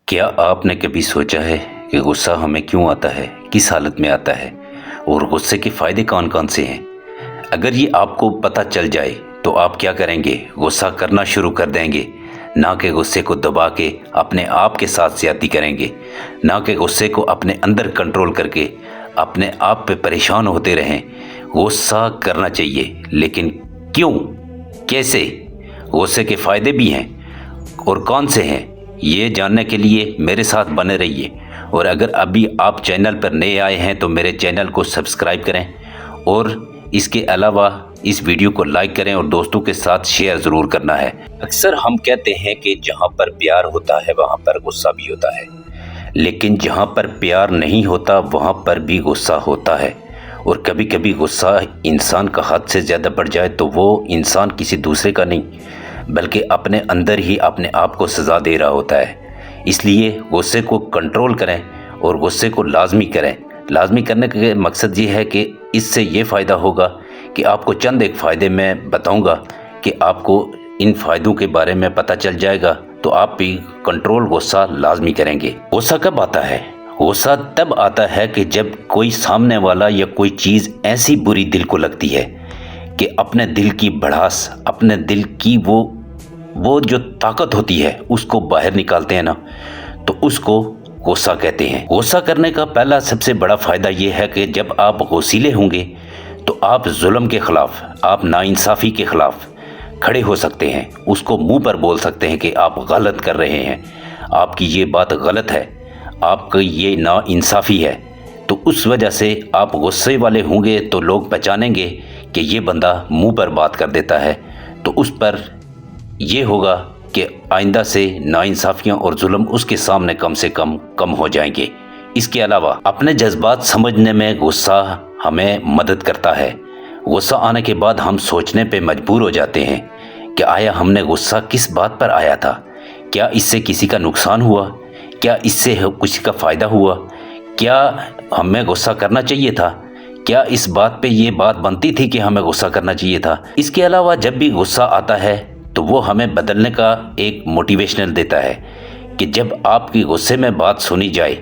क्या आपने कभी सोचा है कि गुस्सा हमें क्यों आता है, किस हालत में आता है और गुस्से के फ़ायदे कौन कौन से हैं? अगर ये आपको पता चल जाए तो आप क्या करेंगे? गुस्सा करना शुरू कर देंगे, ना कि गुस्से को दबा के अपने आप के साथ ज़्यादती करेंगे, ना कि गुस्से को अपने अंदर कंट्रोल करके अपने आप पे परेशान होते रहें। गुस्सा करना चाहिए, लेकिन क्यों, कैसे? गुस्से के फ़ायदे भी हैं और कौन से हैं, ये जानने के लिए मेरे साथ बने रहिए। और अगर अभी आप चैनल पर नए आए हैं तो मेरे चैनल को सब्सक्राइब करें और इसके अलावा इस वीडियो को लाइक करें और दोस्तों के साथ शेयर ज़रूर करना है। अक्सर हम कहते हैं कि जहाँ पर प्यार होता है वहाँ पर गुस्सा भी होता है, लेकिन जहाँ पर प्यार नहीं होता वहाँ पर भी गुस्सा होता है। और कभी कभी गुस्सा इंसान का हद से ज़्यादा बढ़ जाए तो वो इंसान किसी दूसरे का नहीं बल्कि अपने अंदर ही अपने आप को सज़ा दे रहा होता है। इसलिए गुस्से को कंट्रोल करें और गुस्से को लाजमी करें। लाजमी करने का मकसद ये है कि इससे ये फ़ायदा होगा कि आपको चंद एक फ़ायदे मैं बताऊंगा कि आपको इन फ़ायदों के बारे में पता चल जाएगा तो आप भी कंट्रोल गुस्सा लाजमी करेंगे। गुस्सा कब आता है? गुस्सा तब आता है कि जब कोई सामने वाला या कोई चीज़ ऐसी बुरी दिल को लगती है कि अपने दिल की भड़ास, अपने दिल की वो जो ताकत होती है उसको बाहर निकालते हैं ना, तो उसको गुस्सा कहते हैं। गुस्सा करने का पहला सबसे बड़ा फ़ायदा ये है कि जब आप गुस्सीले होंगे तो आप जुल्म के ख़िलाफ़, आप नाइंसाफ़ी के ख़िलाफ़ खड़े हो सकते हैं। उसको मुंह पर बोल सकते हैं कि आप गलत कर रहे हैं, आपकी ये बात गलत है, आपकी ये नाइंसाफ़ी है। तो उस वजह से आप गुस्से वाले होंगे तो लोग पहचानेंगे कि ये बंदा मुंह पर बात कर देता है, तो उस पर ये होगा कि आइंदा से नाइंसाफ़ियाँ और जुल्म उसके सामने कम से कम हो जाएंगे। इसके अलावा अपने जज्बात समझने में गुस्सा हमें मदद करता है। गुस्सा आने के बाद हम सोचने पे मजबूर हो जाते हैं कि आया हमने गुस्सा किस बात पर आया था, क्या इससे किसी का नुकसान हुआ, क्या इससे किसी का फ़ायदा हुआ, क्या हमें गुस्सा करना चाहिए था, क्या इस बात पे ये बात बनती थी कि हमें गुस्सा करना चाहिए था। इसके अलावा जब भी गुस्सा आता है तो वो हमें बदलने का एक मोटिवेशनल देता है कि जब आपकी गुस्से में बात सुनी जाए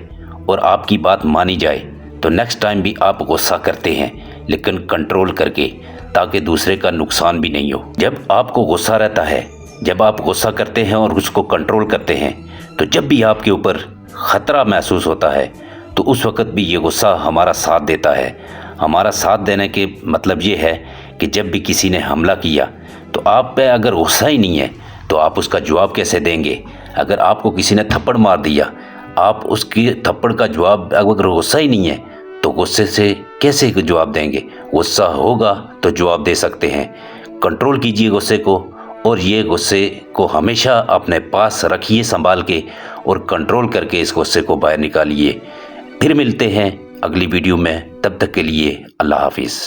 और आपकी बात मानी जाए तो नेक्स्ट टाइम भी आप गुस्सा करते हैं, लेकिन कंट्रोल करके, ताकि दूसरे का नुकसान भी नहीं हो। जब आपको गुस्सा रहता है, जब आप गुस्सा करते हैं और उसको कंट्रोल करते हैं, तो जब भी आपके ऊपर ख़तरा महसूस होता है तो उस वक़्त भी ये गुस्सा हमारा साथ देता है। हमारा साथ देने के मतलब ये है कि जब भी किसी ने हमला किया तो आप पे अगर गुस्सा ही नहीं है तो आप उसका जवाब कैसे देंगे? अगर आपको किसी ने थप्पड़ मार दिया, आप उसकी थप्पड़ का जवाब, अगर गुस्सा ही नहीं है तो गुस्से से कैसे जवाब देंगे? गुस्सा होगा तो जवाब दे सकते हैं। कंट्रोल कीजिए गुस्से को और ये गुस्से को हमेशा अपने पास रखिए संभाल के और कंट्रोल करके इस गुस्से को बाहर निकालिए। फिर मिलते हैं अगली वीडियो में, तब तक के लिए अल्लाह हाफिज़।